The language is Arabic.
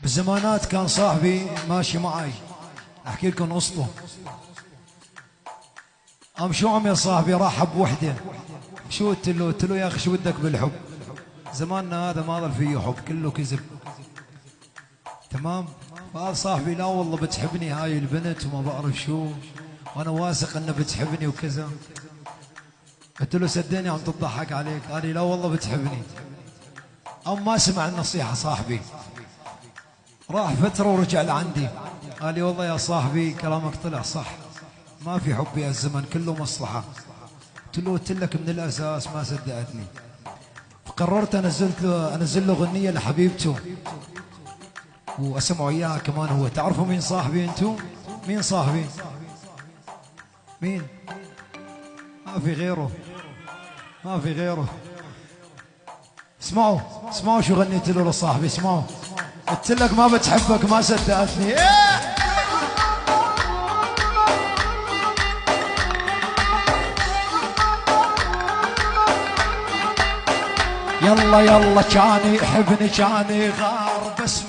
بالزمانات كان صاحبي ماشي معي، احكي لكم قصته. شو عم يا صاحبي، راح حب وحده. شو قلت له يا اخي شو بدك بالحب؟ زماننا هذا ما ظل فيه حب، كله كذب. تمام. فقال صاحبي لا والله بتحبني هاي البنت وما بعرف شو، وانا واثق انها بتحبني وكذا. قلت له صدقني عم تضحك عليك. قال لي لا والله بتحبني. ما سمع النصيحه صاحبي، راح فتره ورجع لعندي. قال لي والله يا صاحبي كلامك طلع صح، ما في حب يا الزمن، كله مصلحه. قلت لك من الاساس ما صدقتني. فقررت انزل له غنيه لحبيبته واسمعوا اياها كمان. هو تعرفوا مين صاحبي انتم؟ مين صاحبي؟ مين؟ ما في غيره، ما في غيره. اسمعوا شو غنيت له لصاحبي، اسمعوا. قلت لك ما بتحبك ما صدقتني. يلا يلا كان يحبني كان يغار، بس